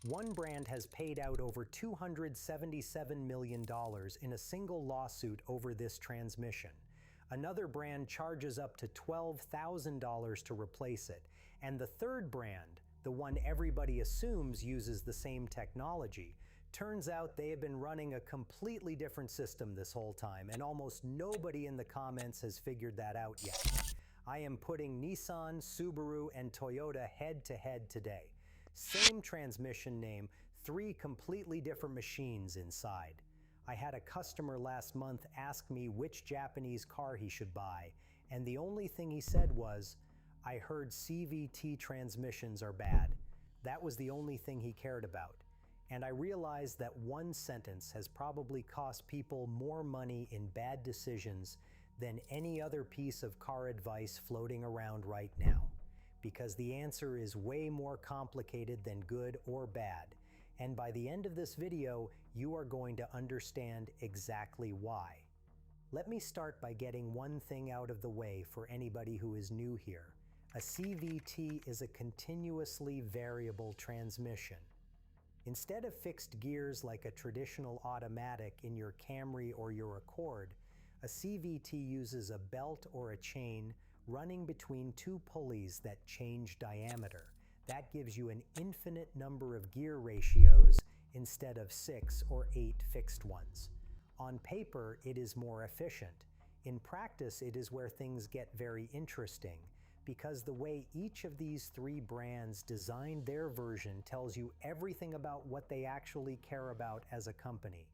One brand has paid out over $277 million in a single lawsuit over this transmission. Another brand charges up to $12,000 to replace it. And the third brand, the one everybody assumes uses the same technology, turns out they have been running a completely different system this whole time, and almost nobody in the comments has figured that out yet. I am putting Nissan, Subaru, and Toyota head to head today. Same transmission name, three completely different machines inside. I had a customer last month ask me which Japanese car he should buy, and the only thing he said was, "I heard CVT transmissions are bad." That was the only thing he cared about. And I realized that one sentence has probably cost people more money in bad decisions than any other piece of car advice floating around right now. Because the answer is way more complicated than good or bad. And by the end of this video, you are going to understand exactly why. Let me start by getting one thing out of the way for anybody who is new here. A CVT is a continuously variable transmission. Instead of fixed gears like a traditional automatic in your Camry or your Accord, a CVT uses a belt or a chain running between two pulleys that change diameter. That gives you an infinite number of gear ratios instead of 6 or 8 fixed ones. On paper, it is more efficient. In practice, it is where things get very interesting, because the way each of these three brands designed their version tells you everything about what they actually care about as a company.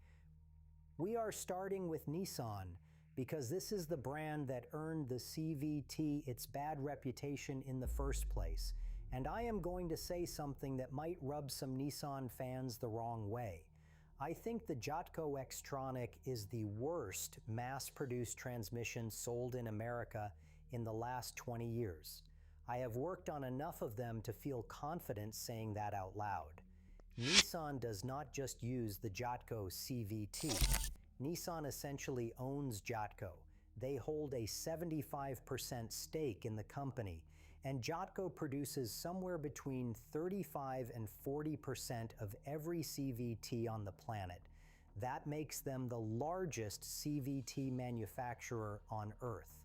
We are starting with Nissan, because this is the brand that earned the CVT its bad reputation in the first place. And I am going to say something that might rub some Nissan fans the wrong way. I think the Jatco Xtronic is the worst mass-produced transmission sold in America in the last 20 years. I have worked on enough of them to feel confident saying that out loud. Nissan does not just use the Jatco CVT. Nissan essentially owns Jatco. They hold a 75% stake in the company, and Jatco produces somewhere between 35 and 40% of every CVT on the planet. That makes them the largest CVT manufacturer on Earth.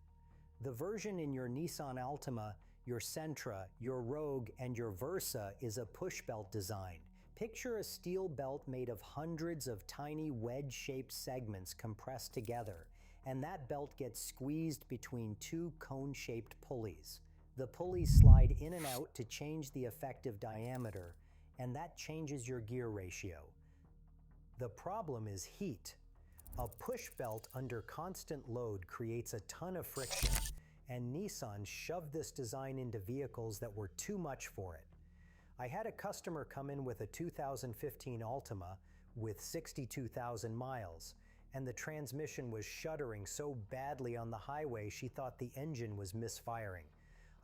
The version in your Nissan Altima, your Sentra, your Rogue, and your Versa is a push belt design. Picture a steel belt made of hundreds of tiny wedge-shaped segments compressed together, and that belt gets squeezed between two cone-shaped pulleys. The pulleys slide in and out to change the effective diameter, and that changes your gear ratio. The problem is heat. A push belt under constant load creates a ton of friction, and Nissan shoved this design into vehicles that were too much for it. I had a customer come in with a 2015 Altima with 62,000 miles, and the transmission was shuddering so badly on the highway she thought the engine was misfiring.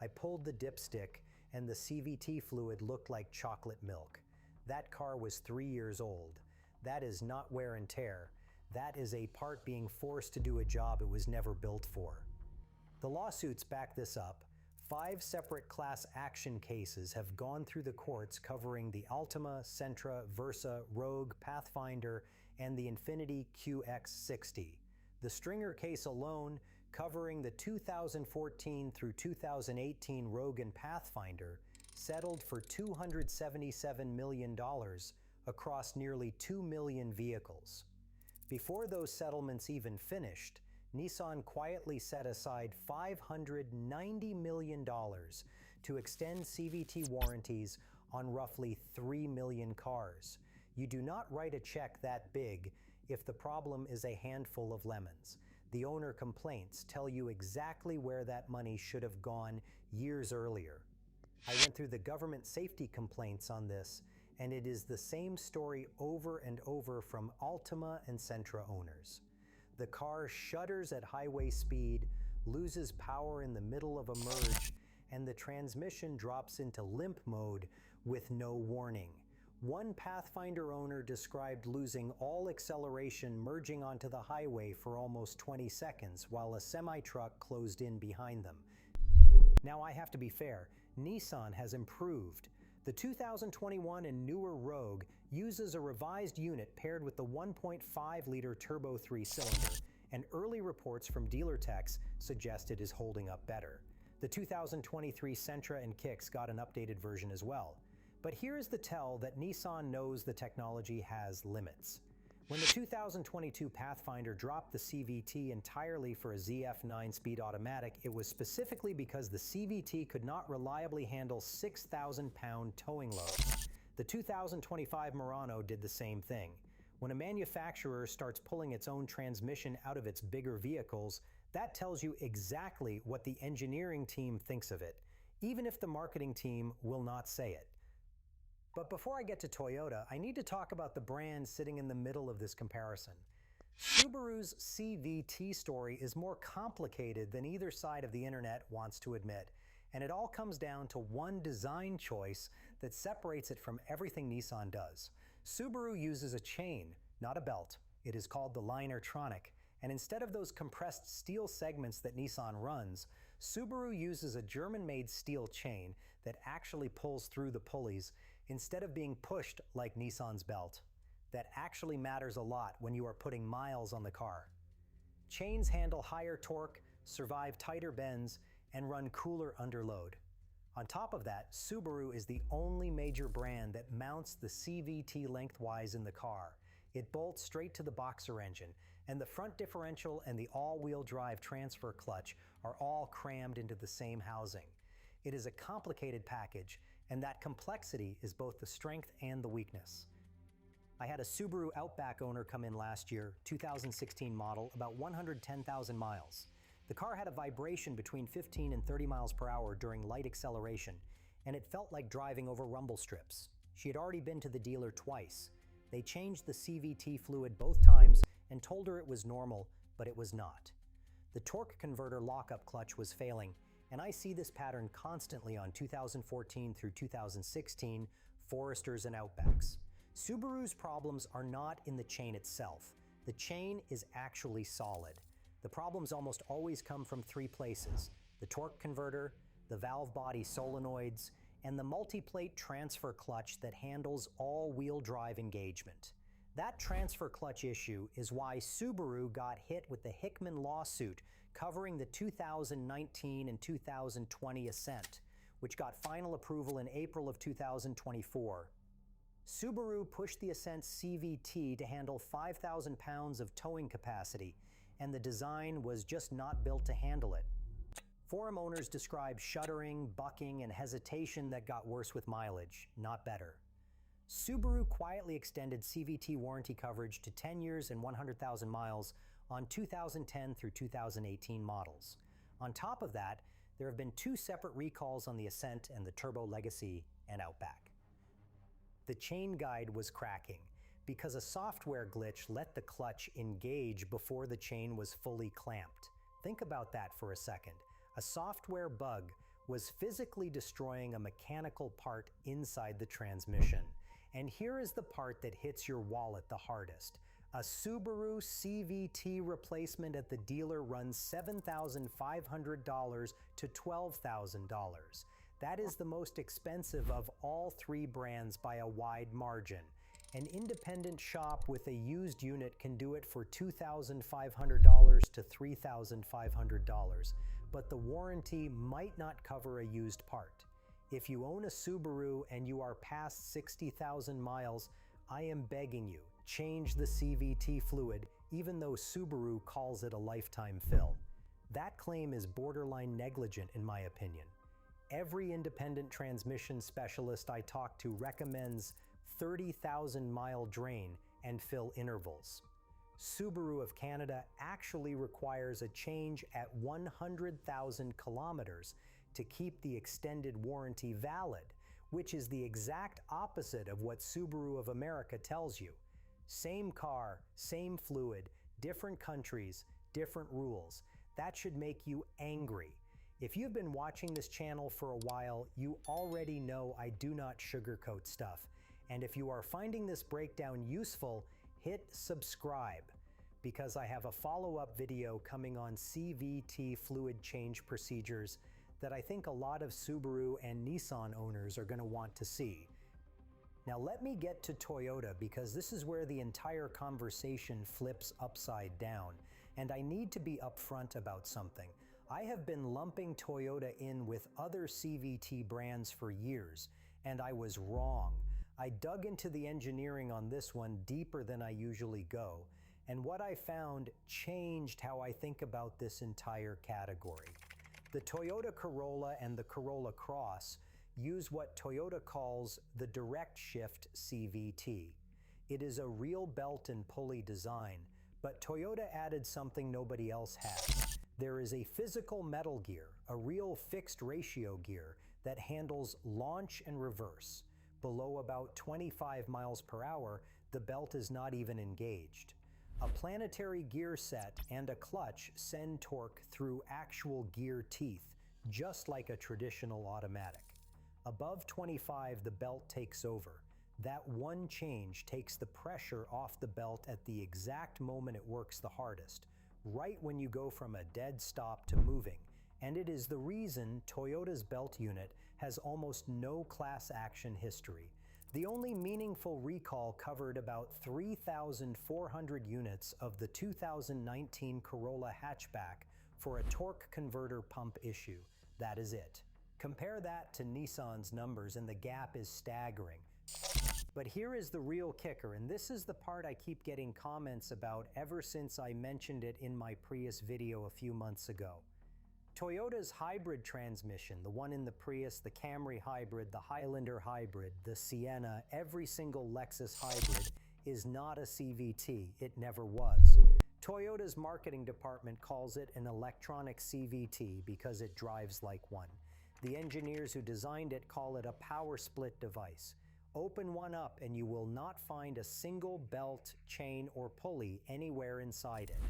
I pulled the dipstick, and the CVT fluid looked like chocolate milk. That car was 3 years old. That is not wear and tear. That is a part being forced to do a job it was never built for. The lawsuits back this up. 5 separate class action cases have gone through the courts covering the Altima, Sentra, Versa, Rogue, Pathfinder, and the Infiniti QX60. The Stringer case alone, covering the 2014 through 2018 Rogue and Pathfinder, settled for $277 million across nearly 2 million vehicles. Before those settlements even finished, Nissan quietly set aside $590 million to extend CVT warranties on roughly 3 million cars. You do not write a check that big if the problem is a handful of lemons. The owner complaints tell you exactly where that money should have gone years earlier. I went through the government safety complaints on this, and it is the same story over and over from Altima and Sentra owners. The car shudders at highway speed, loses power in the middle of a merge, and the transmission drops into limp mode with no warning. One Pathfinder owner described losing all acceleration merging onto the highway for almost 20 seconds while a semi-truck closed in behind them. Now I have to be fair, Nissan has improved. The 2021 and newer Rogue uses a revised unit paired with the 1.5-liter turbo 3-cylinder, and early reports from dealer techs suggest it is holding up better. The 2023 Sentra and Kicks got an updated version as well. But here's the tell that Nissan knows the technology has limits. When the 2022 Pathfinder dropped the CVT entirely for a ZF 9-speed automatic, it was specifically because the CVT could not reliably handle 6,000-pound towing loads. The 2025 Murano did the same thing. When a manufacturer starts pulling its own transmission out of its bigger vehicles, that tells you exactly what the engineering team thinks of it, even if the marketing team will not say it. But before I get to Toyota, I need to talk about the brand sitting in the middle of this comparison. Subaru's CVT story is more complicated than either side of the internet wants to admit, and it all comes down to one design choice that separates it from everything Nissan does. Subaru uses a chain, not a belt. It is called the Linertronic, and instead of those compressed steel segments that Nissan runs, Subaru uses a German-made steel chain that actually pulls through the pulleys instead of being pushed like Nissan's belt. That actually matters a lot when you are putting miles on the car. Chains handle higher torque, survive tighter bends, and run cooler under load. On top of that, Subaru is the only major brand that mounts the CVT lengthwise in the car. It bolts straight to the boxer engine, and the front differential and the all-wheel drive transfer clutch are all crammed into the same housing. It is a complicated package, and that complexity is both the strength and the weakness. I had a Subaru Outback owner come in last year, 2016 model, about 110,000 miles. The car had a vibration between 15 and 30 miles per hour during light acceleration, and it felt like driving over rumble strips. She had already been to the dealer twice. They changed the CVT fluid both times and told her it was normal, but it was not. The torque converter lockup clutch was failing, and I see this pattern constantly on 2014 through 2016 Foresters and Outbacks. Subaru's problems are not in the chain itself. The chain is actually solid. The problems almost always come from three places: the torque converter, the valve body solenoids, and the multi-plate transfer clutch that handles all-wheel drive engagement. That transfer clutch issue is why Subaru got hit with the Hickman lawsuit covering the 2019 and 2020 Ascent, which got final approval in April of 2024. Subaru pushed the Ascent CVT to handle 5,000 pounds of towing capacity, and the design was just not built to handle it. Forum owners described shuddering, bucking, and hesitation that got worse with mileage, not better. Subaru quietly extended CVT warranty coverage to 10 years and 100,000 miles on 2010 through 2018 models. On top of that, there have been 2 separate recalls on the Ascent and the Turbo Legacy and Outback. The chain guide was cracking because a software glitch let the clutch engage before the chain was fully clamped. Think about that for a second. A software bug was physically destroying a mechanical part inside the transmission. And here is the part that hits your wallet the hardest. A Subaru CVT replacement at the dealer runs $7,500 to $12,000. That is the most expensive of all 3 brands by a wide margin. An independent shop with a used unit can do it for $2,500 to $3,500, but the warranty might not cover a used part. If you own a Subaru and you are past 60,000 miles, I am begging you, change the CVT fluid, even though Subaru calls it a lifetime fill. That claim is borderline negligent in my opinion. Every independent transmission specialist I talk to recommends 30,000 mile drain and fill intervals. Subaru of Canada actually requires a change at 100,000 kilometers to keep the extended warranty valid, which is the exact opposite of what Subaru of America tells you. Same car, same fluid, different countries, different rules. That should make you angry. If you've been watching this channel for a while, you already know I do not sugarcoat stuff. And if you are finding this breakdown useful, hit subscribe, because I have a follow-up video coming on CVT fluid change procedures that I think a lot of Subaru and Nissan owners are going to want to see. Now let me get to Toyota, because this is where the entire conversation flips upside down, and I need to be upfront about something. I have been lumping Toyota in with other CVT brands for years, and I was wrong. I dug into the engineering on this one deeper than I usually go, and what I found changed how I think about this entire category. The Toyota Corolla and the Corolla Cross use what Toyota calls the direct shift CVT. It is a real belt and pulley design, but Toyota added something nobody else has. There is a physical metal gear, a real fixed ratio gear that handles launch and reverse. Below about 25 miles per hour, the belt is not even engaged. A planetary gear set and a clutch send torque through actual gear teeth, just like a traditional automatic. Above 25, the belt takes over. That one change takes the pressure off the belt at the exact moment it works the hardest, right when you go from a dead stop to moving. And it is the reason Toyota's belt unit has almost no class action history. The only meaningful recall covered about 3,400 units of the 2019 Corolla hatchback for a torque converter pump issue. That is it. Compare that to Nissan's numbers and the gap is staggering. But here is the real kicker, and this is the part I keep getting comments about ever since I mentioned it in my Prius video a few months ago. Toyota's hybrid transmission, the one in the Prius, the Camry hybrid, the Highlander hybrid, the Sienna, every single Lexus hybrid, is not a CVT. It never was. Toyota's marketing department calls it an electronic CVT because it drives like one. The engineers who designed it call it a power split device. Open one up and you will not find a single belt, chain, or pulley anywhere inside it.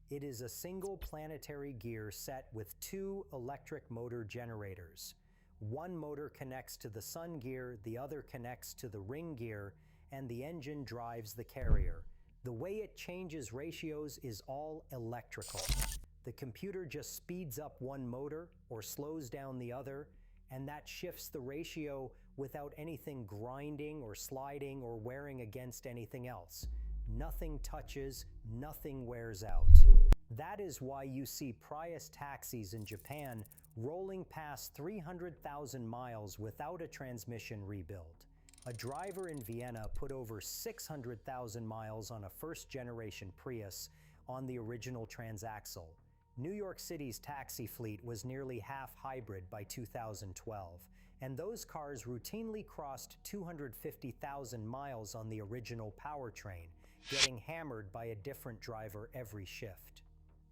It is a single planetary gear set with two electric motor generators. One motor connects to the sun gear, the other connects to the ring gear, and the engine drives the carrier. The way it changes ratios is all electrical. The computer just speeds up one motor or slows down the other, and that shifts the ratio without anything grinding or sliding or wearing against anything else. Nothing touches, nothing wears out. That is why you see Prius taxis in Japan rolling past 300,000 miles without a transmission rebuild. A driver in Vienna put over 600,000 miles on a first-generation Prius on the original transaxle. New York City's taxi fleet was nearly half hybrid by 2012, and those cars routinely crossed 250,000 miles on the original powertrain, getting hammered by a different driver every shift.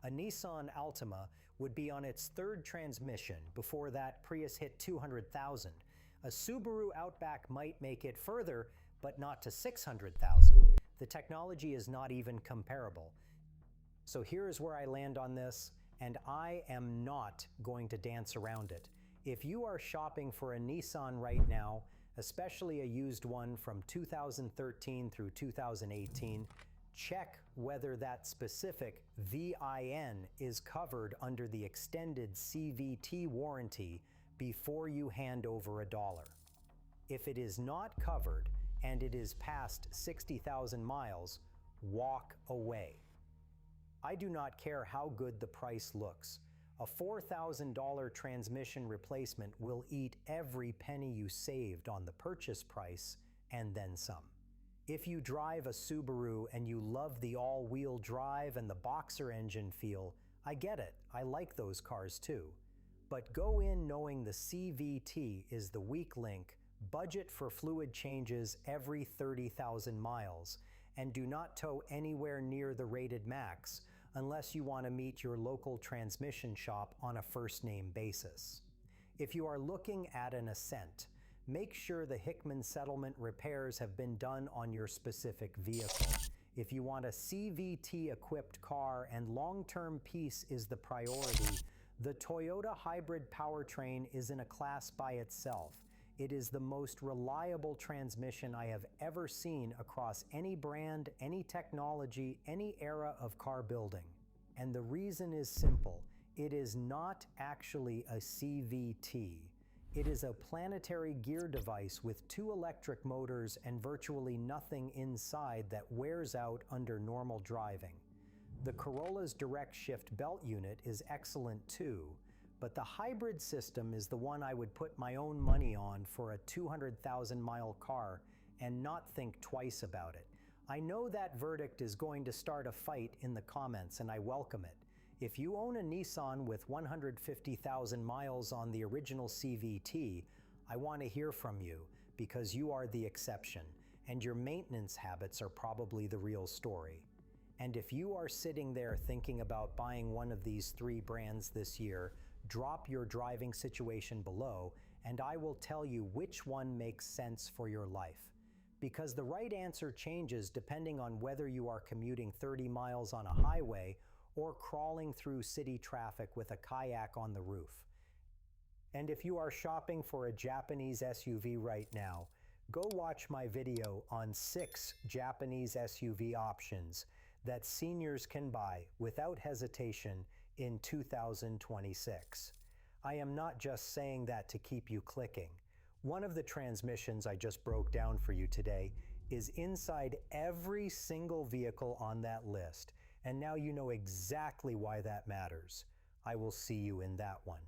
A Nissan Altima would be on its third transmission before that Prius hit 200,000. A Subaru Outback might make it further, but not to 600,000. The technology is not even comparable. So here is where I land on this, and I am not going to dance around it. If you are shopping for a Nissan right now, especially a used one from 2013 through 2018, check whether that specific VIN is covered under the extended CVT warranty before you hand over $1. If it is not covered and it is past 60,000 miles, walk away. I do not care how good the price looks. A $4,000 transmission replacement will eat every penny you saved on the purchase price and then some. If you drive a Subaru and you love the all-wheel drive and the boxer engine feel, I get it, I like those cars too. But go in knowing the CVT is the weak link, budget for fluid changes every 30,000 miles, and do not tow anywhere near the rated max unless you want to meet your local transmission shop on a first-name basis. If you are looking at an Ascent, make sure the Hickman settlement repairs have been done on your specific vehicle. If you want a CVT-equipped car and long-term peace is the priority, the Toyota hybrid powertrain is in a class by itself. It is the most reliable transmission I have ever seen across any brand, any technology, any era of car building. And the reason is simple. It is not actually a CVT. It is a planetary gear device with 2 electric motors and virtually nothing inside that wears out under normal driving. The Corolla's direct shift belt unit is excellent too, but the hybrid system is the one I would put my own money on for a 200,000-mile car and not think twice about it. I know that verdict is going to start a fight in the comments, and I welcome it. If you own a Nissan with 150,000 miles on the original CVT, I want to hear from you because you are the exception, and your maintenance habits are probably the real story. And if you are sitting there thinking about buying one of these 3 brands this year, drop your driving situation below, and I will tell you which one makes sense for your life. Because the right answer changes depending on whether you are commuting 30 miles on a highway or crawling through city traffic with a kayak on the roof. And if you are shopping for a Japanese SUV right now, go watch my video on 6 Japanese SUV options that seniors can buy without hesitation in 2026. I am not just saying that to keep you clicking. One of the transmissions I just broke down for you today is inside every single vehicle on that list, and now you know exactly why that matters. I will see you in that one.